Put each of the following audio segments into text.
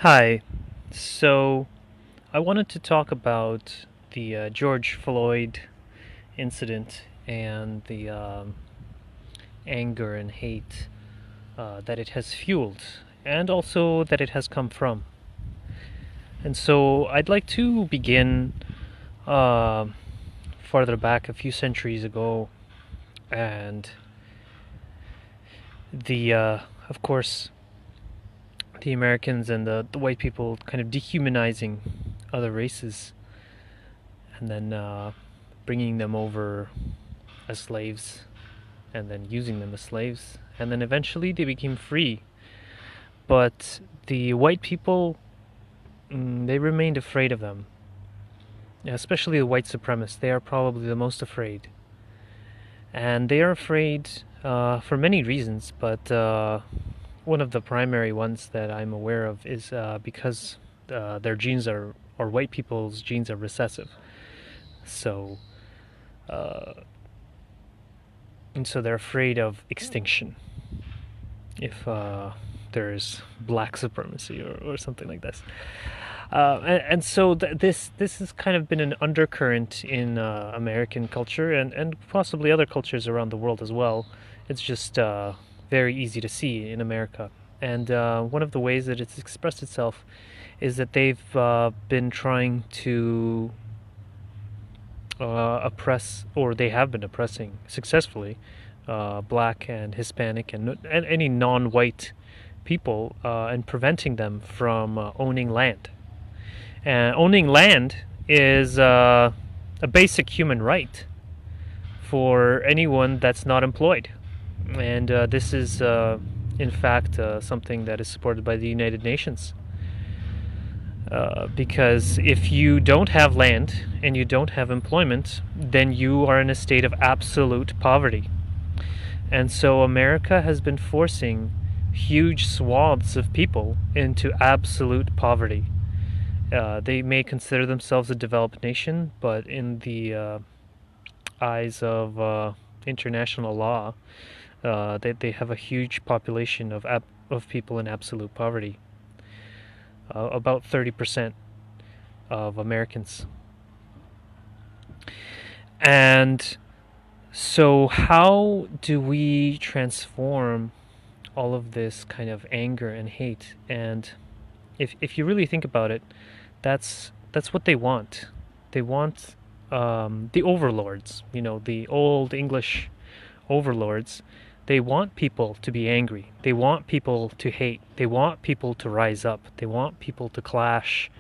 Hi. So, I wanted to talk about the George Floyd incident and the anger and hate that it has fueled, and also that it has come from. And so, I'd like to begin uh, farther back a few centuries ago, and of course, the Americans and the white people kind of dehumanizing other races, and then bringing them over as slaves and then using them as slaves. And then eventually they became free. But the white people, they remained afraid of them. Especially the white supremacists. They are probably the most afraid. And they are afraid for many reasons, but one of the primary ones that I'm aware of is because their genes are, or white people's genes are recessive. So, uh, and so they're afraid of extinction if there's black supremacy or something like this. And so this has kind of been an undercurrent in American culture and possibly other cultures around the world as well. It's just very easy to see in America. And one of the ways that it's expressed itself is that they've been trying to oppress, or they have been oppressing successfully, black and Hispanic and any non-white people, and preventing them from owning land. And owning land is a basic human right for anyone that's not employed. And this is, in fact, something that is supported by the United Nations. Because if you don't have land and you don't have employment, then you are in a state of absolute poverty. And so America has been forcing huge swaths of people into absolute poverty. They may consider themselves a developed nation, but in the eyes of international law, they have a huge population of people in absolute poverty. About 30% of Americans. And so, how do we transform all of this kind of anger and hate? And if you really think about it, that's what they want. They want the overlords, the old English overlords. They want people to be angry. They want people to hate. They want people to rise up. They want people to clash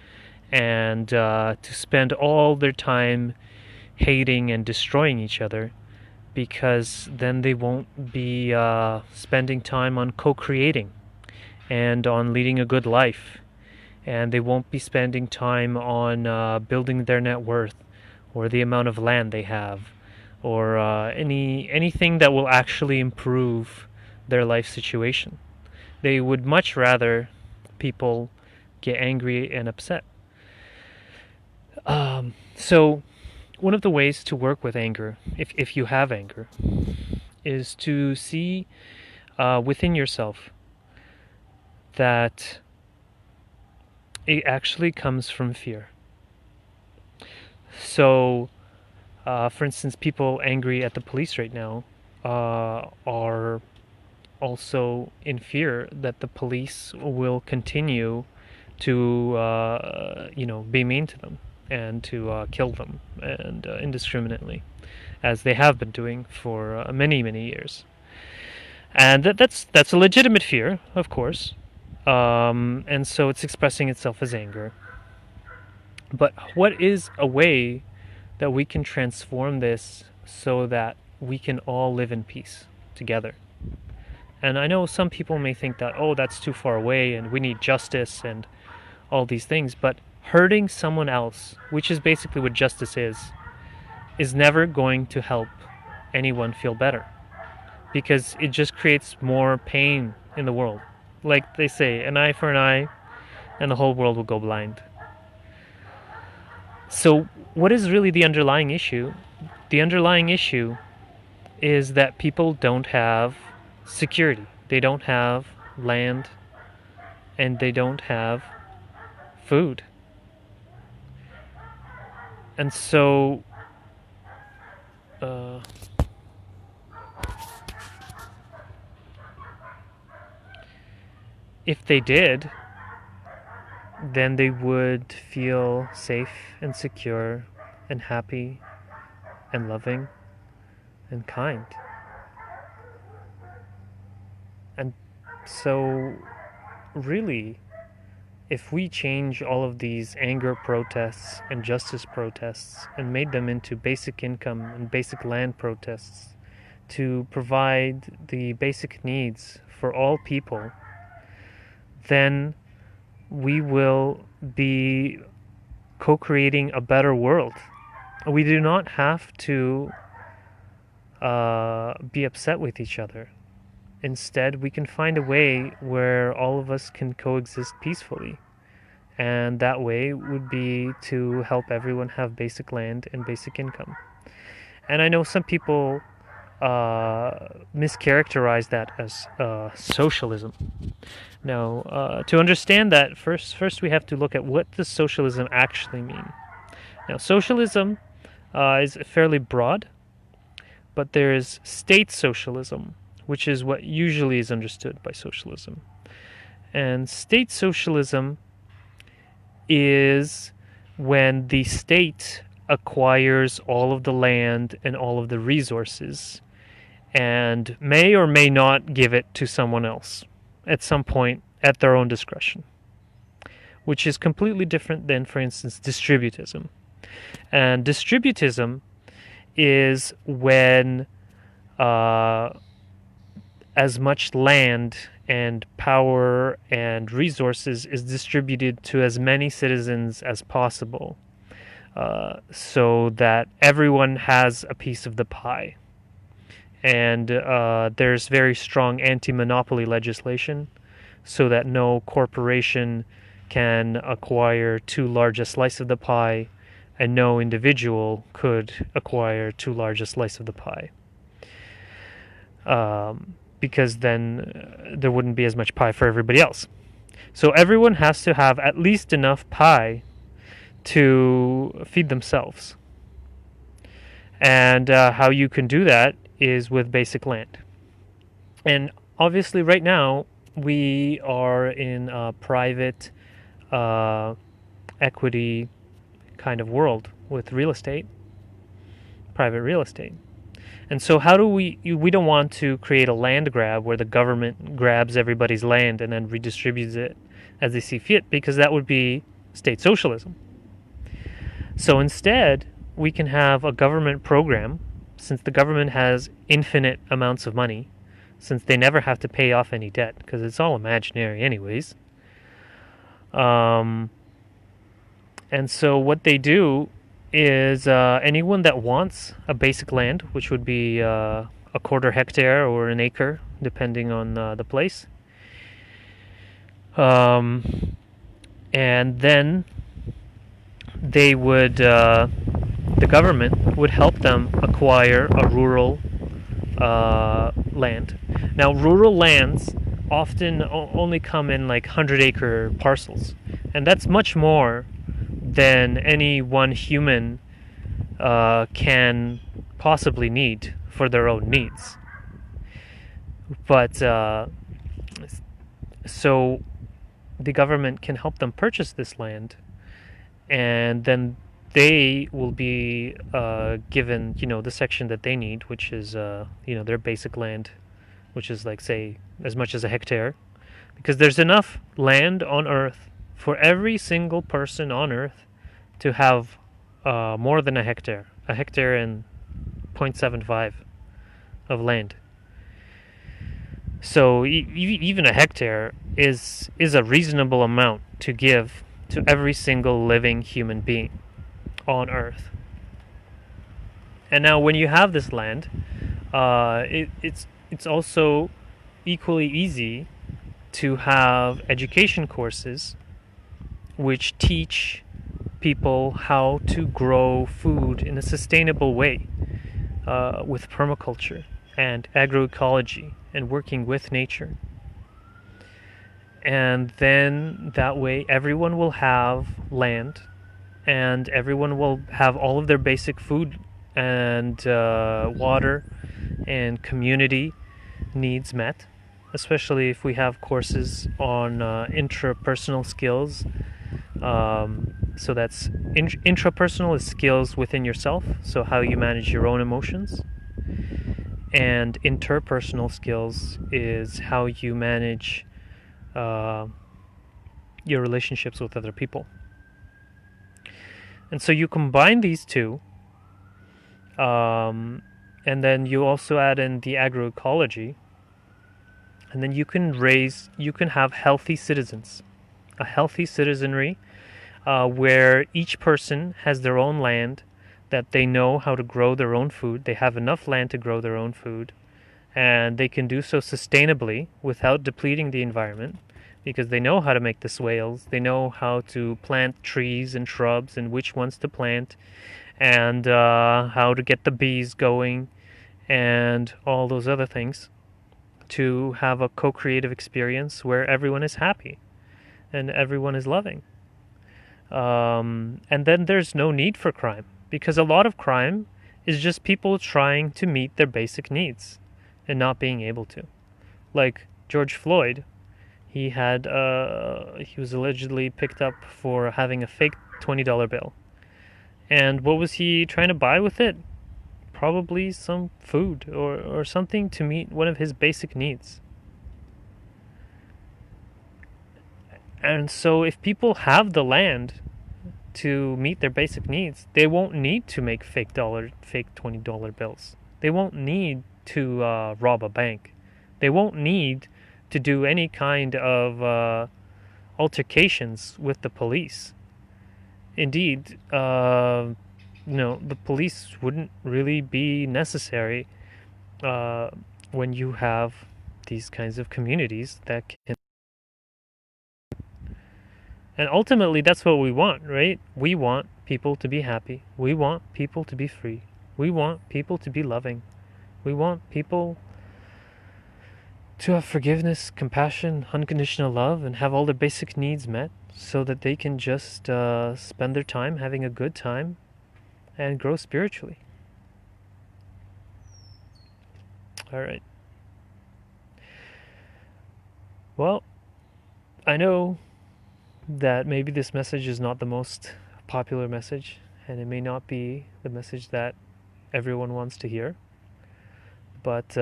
and to spend all their time hating and destroying each other, because then they won't be spending time on co-creating and on leading a good life. And they won't be spending time on building their net worth or the amount of land they have or anything that will actually improve their life situation. They would much rather people get angry and upset. So one of the ways to work with anger, if you have anger, is to see within yourself that it actually comes from fear. So, for instance, people angry at the police right now are also in fear that the police will continue to, be mean to them and to kill them and indiscriminately, as they have been doing for many, many years. And that's a legitimate fear, of course, and so it's expressing itself as anger. But what is a way that we can transform this so that we can all live in peace together? And I know some people may think that, oh, that's too far away and we need justice and all these things, but hurting someone else, which is basically what justice is never going to help anyone feel better, because it just creates more pain in the world. Like they say, an eye for an eye and the whole world will go blind. So, what is really the underlying issue? The underlying issue is that people don't have security. They don't have land and they don't have food. And so uh, if they did, then they would feel safe and secure and happy and loving and kind. And so, really, if we change all of these anger protests and justice protests and made them into basic income and basic land protests to provide the basic needs for all people, then we will be co-creating a better world. We do not have to be upset with each other. Instead, we can find a way where all of us can coexist peacefully. And that way would be to help everyone have basic land and basic income. And I know some people mischaracterize that as socialism. Now, to understand that, first we have to look at what does socialism actually mean. Now, socialism is fairly broad, but there is state socialism, which is what usually is understood by socialism. And state socialism is when the state acquires all of the land and all of the resources and may or may not give it to someone else at some point at their own discretion, which is completely different than, for instance, distributism. And distributism is when as much land and power and resources is distributed to as many citizens as possible, so that everyone has a piece of the pie. And there's very strong anti-monopoly legislation so that no corporation can acquire too large a slice of the pie, and no individual could acquire too large a slice of the pie. Because then there wouldn't be as much pie for everybody else. So everyone has to have at least enough pie to feed themselves. And how you can do that is with basic land. And obviously right now we are in a private equity kind of world with real estate, private real estate. And so how do we don't want to create a land grab where the government grabs everybody's land and then redistributes it as they see fit, because that would be state socialism. So instead, we can have a government program, since the government has infinite amounts of money, since they never have to pay off any debt, because it's all imaginary anyways. And so what they do is anyone that wants a basic land, which would be a quarter hectare or an acre, depending on the place. And then they would, the government would help them acquire a rural land. Now, rural lands often only come in like 100-acre parcels, and that's much more than any one human can possibly need for their own needs. But so the government can help them purchase this land, and then they will be given, the section that they need, which is, their basic land, which is like, say, as much as a hectare, because there's enough land on Earth for every single person on Earth to have more than a hectare and 0.75 of land. So even a hectare is a reasonable amount to give to every single living human being on Earth. And now when you have this land, it's also equally easy to have education courses which teach people how to grow food in a sustainable way, with permaculture and agroecology and working with nature. And then that way everyone will have land, and everyone will have all of their basic food and water and community needs met, especially if we have courses on intrapersonal skills. So that's intrapersonal is skills within yourself, so how you manage your own emotions. And interpersonal skills is how you manage your relationships with other people. And so you combine these two, and then you also add in the agroecology, and then you can have healthy citizens, a healthy citizenry, where each person has their own land, that they know how to grow their own food. They have enough land to grow their own food, and they can do so sustainably without depleting the environment, because they know how to make the swales, they know how to plant trees and shrubs and which ones to plant, and how to get the bees going, and all those other things, to have a co-creative experience where everyone is happy and everyone is loving. And then there's no need for crime, because a lot of crime is just people trying to meet their basic needs and not being able to. Like George Floyd, he was allegedly picked up for having a fake $20 bill. And what was he trying to buy with it? Probably some food or something to meet one of his basic needs. And so if people have the land to meet their basic needs, they won't need to make fake $20 bills. They won't need to rob a bank. They won't need to do any kind of altercations with the police. Indeed, the police wouldn't really be necessary when you have these kinds of communities that can. And ultimately, that's what we want, right? We want people to be happy. We want people to be free. We want people to be loving. We want people to have forgiveness, compassion, unconditional love, and have all their basic needs met, so that they can just spend their time having a good time and grow spiritually. All right. Well, I know that maybe this message is not the most popular message, and it may not be the message that everyone wants to hear, but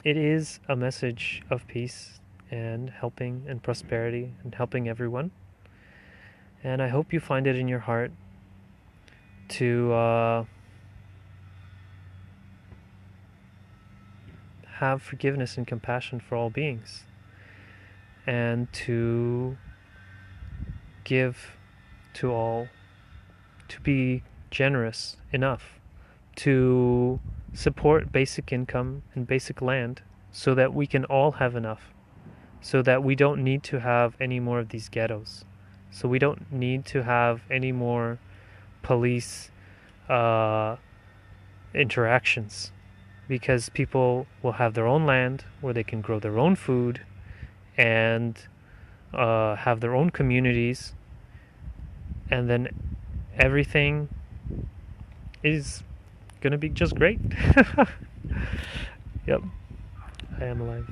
it is a message of peace and helping and prosperity and helping everyone. And I hope you find it in your heart to have forgiveness and compassion for all beings, and to give to all, to be generous enough to support basic income and basic land, so that we can all have enough, so that we don't need to have any more of these ghettos, so we don't need to have any more police interactions, because people will have their own land where they can grow their own food and have their own communities, and then everything is gonna be just great. Yep, I am alive.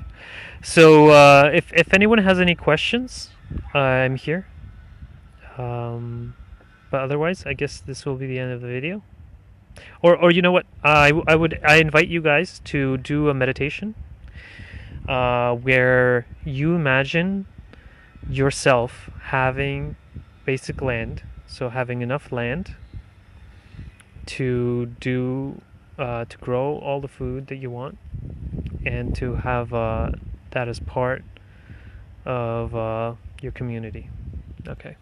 So if anyone has any questions, I'm here. But otherwise, I guess this will be the end of the video. Or you know what? I invite you guys to do a meditation where you imagine yourself having basic land, so having enough land to grow all the food that you want, and to have that as part of your community. Okay.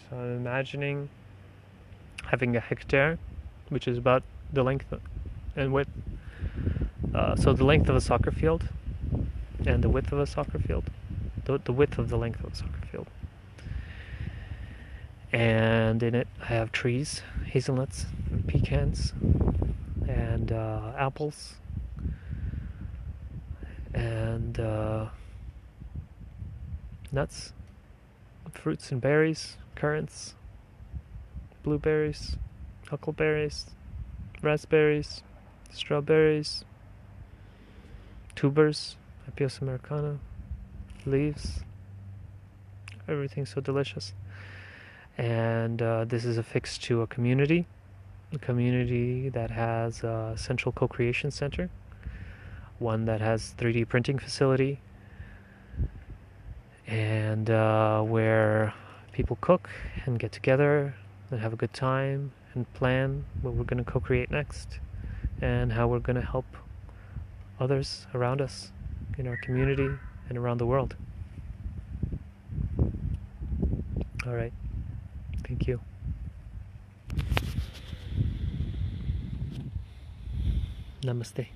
So I'm imagining having a hectare, which is about the length and width. So the length of a soccer field and the width of a soccer field. The width of the length of a soccer field. And in it I have trees, hazelnuts, pecans, and apples, and nuts, fruits and berries, currants, blueberries, huckleberries, raspberries, strawberries, tubers, Apios americana, leaves. Everything's so delicious. And this is affixed to a community that has a central co-creation center, one that has 3D printing facility, and where people cook and get together and have a good time and plan what we're going to co-create next and how we're going to help others around us in our community and around the world. All right. Thank you. Namaste.